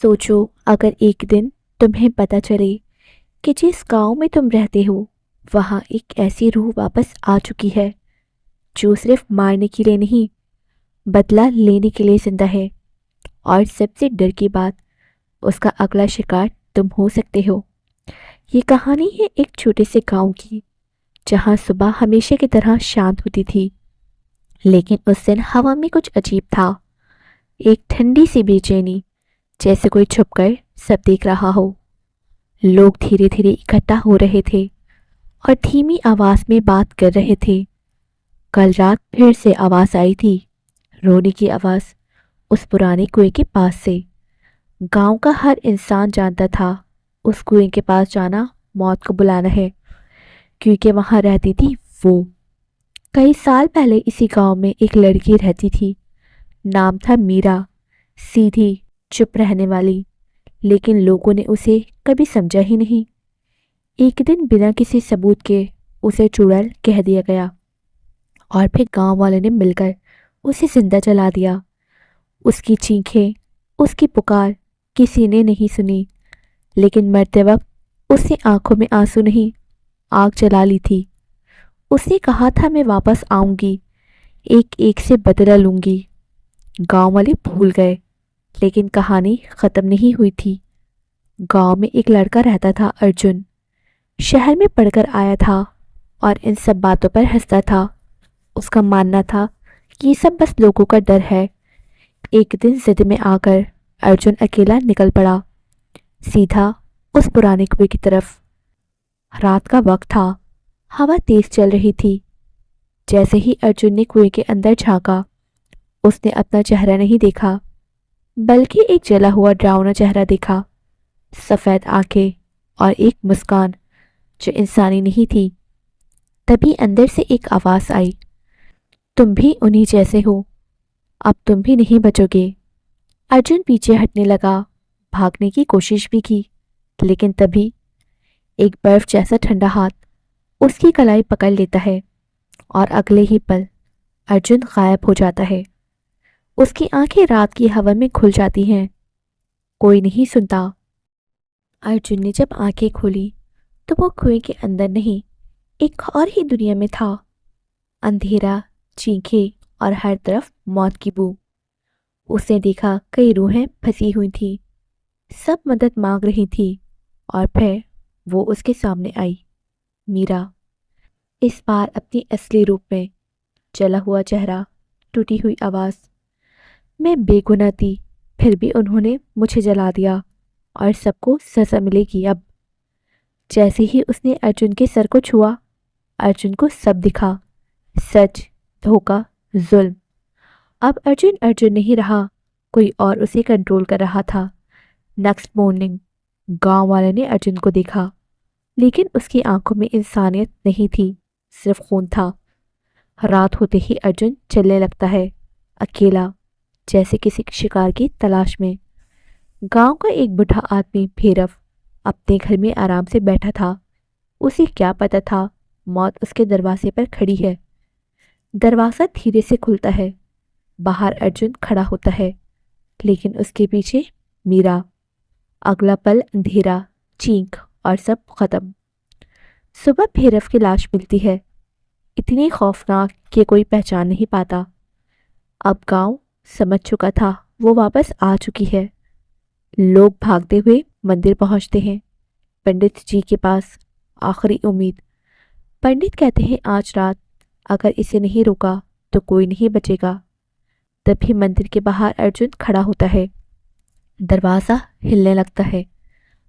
सोचो, अगर एक दिन तुम्हें पता चले कि जिस गांव में तुम रहते हो वहां एक ऐसी रूह वापस आ चुकी है जो सिर्फ मारने के लिए नहीं, बदला लेने के लिए जिंदा है। और सबसे डर की बात, उसका अगला शिकार तुम हो सकते हो। ये कहानी है एक छोटे से गांव की, जहां सुबह हमेशा की तरह शांत होती थी, लेकिन उस दिन हवा में कुछ अजीब था। एक ठंडी सी बेचैनी, जैसे कोई छुपकर सब देख रहा हो। लोग धीरे धीरे इकट्ठा हो रहे थे और धीमी आवाज में बात कर रहे थे। कल रात फिर से आवाज आई थी, रोने की आवाज, उस पुराने कुएं के पास से। गांव का हर इंसान जानता था उस कुएं के पास जाना मौत को बुलाना है, क्योंकि वहां रहती थी वो। कई साल पहले इसी गांव में एक लड़की रहती थी। नाम था मीरा। सीधी, चुप रहने वाली, लेकिन लोगों ने उसे कभी समझा ही नहीं। एक दिन बिना किसी सबूत के उसे चुड़ैल कह दिया गया और फिर गांव वालों ने मिलकर उसे जिंदा जला दिया। उसकी चीखें, उसकी पुकार किसी ने नहीं सुनी, लेकिन मरते वक्त उसने आंखों में आंसू नहीं, आग जला ली थी। उसने कहा था, मैं वापस आऊंगी, एक एक से बदला लूंगी। गांव वाले भूल गए, लेकिन कहानी खत्म नहीं हुई थी। गांव में एक लड़का रहता था, अर्जुन। शहर में पढ़कर आया था और इन सब बातों पर हंसता था। उसका मानना था कि ये सब बस लोगों का डर है। एक दिन जिद में आकर अर्जुन अकेला निकल पड़ा, सीधा उस पुराने कुएं की तरफ। रात का वक्त था, हवा तेज चल रही थी। जैसे ही अर्जुन ने कुएं के अंदर झांका, उसने अपना चेहरा नहीं देखा, बल्कि एक जला हुआ डरावना चेहरा देखा। सफेद आंखें और एक मुस्कान जो इंसानी नहीं थी। तभी अंदर से एक आवाज आई, तुम भी उन्हीं जैसे हो, अब तुम भी नहीं बचोगे। अर्जुन पीछे हटने लगा, भागने की कोशिश भी की, लेकिन तभी एक बर्फ जैसा ठंडा हाथ उसकी कलाई पकड़ लेता है और अगले ही पल अर्जुन गायब हो जाता है। उसकी आंखें रात की हवा में खुल जाती हैं। कोई नहीं सुनता। अर्जुन ने जब आंखें खोली तो वो कुएं के अंदर नहीं, एक और ही दुनिया में था। अंधेरा, चीखें और हर तरफ मौत की बू। उसने देखा कई रूहें फंसी हुई थी, सब मदद मांग रही थी। और फिर वो उसके सामने आई, मीरा। इस बार अपनी असली रूप में, जला हुआ चेहरा, टूटी हुई आवाज। मैं बेगुनाह थी, फिर भी उन्होंने मुझे जला दिया और सबको सजा मिलेगी अब। जैसे ही उसने अर्जुन के सर को छुआ, अर्जुन को सब दिखा, सच, धोखा, जुल्म। अब अर्जुन अर्जुन नहीं रहा, कोई और उसे कंट्रोल कर रहा था। नेक्स्ट मॉर्निंग गांव वाले ने अर्जुन को देखा, लेकिन उसकी आंखों में इंसानियत नहीं थी, सिर्फ खून था। रात होते ही अर्जुन चलने लगता है, अकेला, जैसे किसी शिकार की तलाश में। गांव का एक बूढ़ा आदमी भैरव अपने घर में आराम से बैठा था। उसे क्या पता था मौत उसके दरवाजे पर खड़ी है। दरवाज़ा धीरे से खुलता है। बाहर अर्जुन खड़ा होता है, लेकिन उसके पीछे मीरा। अगला पल अंधेरा, चीख और सब खत्म। सुबह भैरव की लाश मिलती है, इतनी खौफनाक कि कोई पहचान नहीं पाता। अब गांव समझ चुका था वो वापस आ चुकी है। लोग भागते हुए मंदिर पहुंचते हैं, पंडित जी के पास, आखिरी उम्मीद। पंडित कहते हैं, आज रात अगर इसे नहीं रोका तो कोई नहीं बचेगा। तभी मंदिर के बाहर अर्जुन खड़ा होता है। दरवाज़ा हिलने लगता है,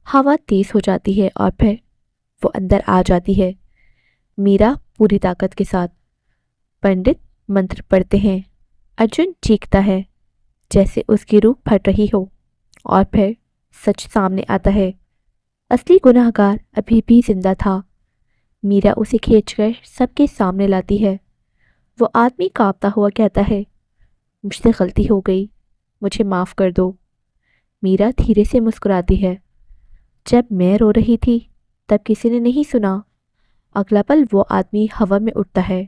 हवा तेज हो जाती है और फिर वो अंदर आ जाती है, मीरा पूरी ताकत के साथ। पंडित मंत्र पढ़ते हैं। अर्जुन चीखता है, जैसे उसकी रूह फट रही हो। और फिर सच सामने आता है। असली गुनहगार अभी भी जिंदा था। मीरा उसे खींचकर सबके सामने लाती है। वो आदमी कांपता हुआ कहता है, मुझसे गलती हो गई, मुझे माफ़ कर दो। मीरा धीरे से मुस्कुराती है, जब मैं रो रही थी तब किसी ने नहीं सुना। अगला पल वो आदमी हवा में उड़ता है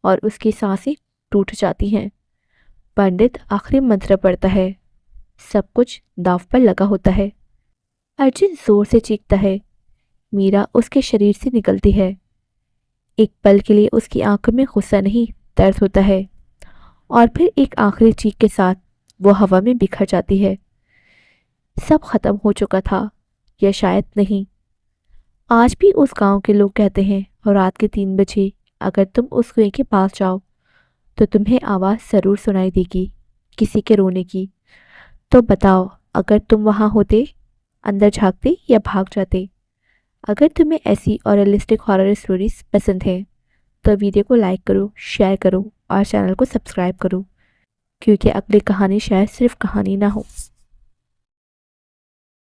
और उसकी सांसें टूट जाती हैं। पंडित आखिरी मंत्र पढ़ता है, सब कुछ दांव पर लगा होता है। अर्जुन जोर से चीखता है। मीरा उसके शरीर से निकलती है। एक पल के लिए उसकी आंखों में गुस्सा नहीं, दर्द होता है, और फिर एक आखिरी चीख के साथ वो हवा में बिखर जाती है। सब खत्म हो चुका था, या शायद नहीं। आज भी उस गांव के लोग कहते हैं और रात के 3 बजे अगर तुम उस कुएं के पास जाओ तो तुम्हें आवाज़ ज़रूर सुनाई देगी, किसी के रोने की। तो बताओ, अगर तुम वहां होते, अंदर झांकते या भाग जाते? अगर तुम्हें ऐसी और रियलिस्टिक हॉरर स्टोरीज पसंद हैं तो वीडियो को लाइक करो, शेयर करो और चैनल को सब्सक्राइब करो, क्योंकि अगली कहानी शायद सिर्फ कहानी ना हो।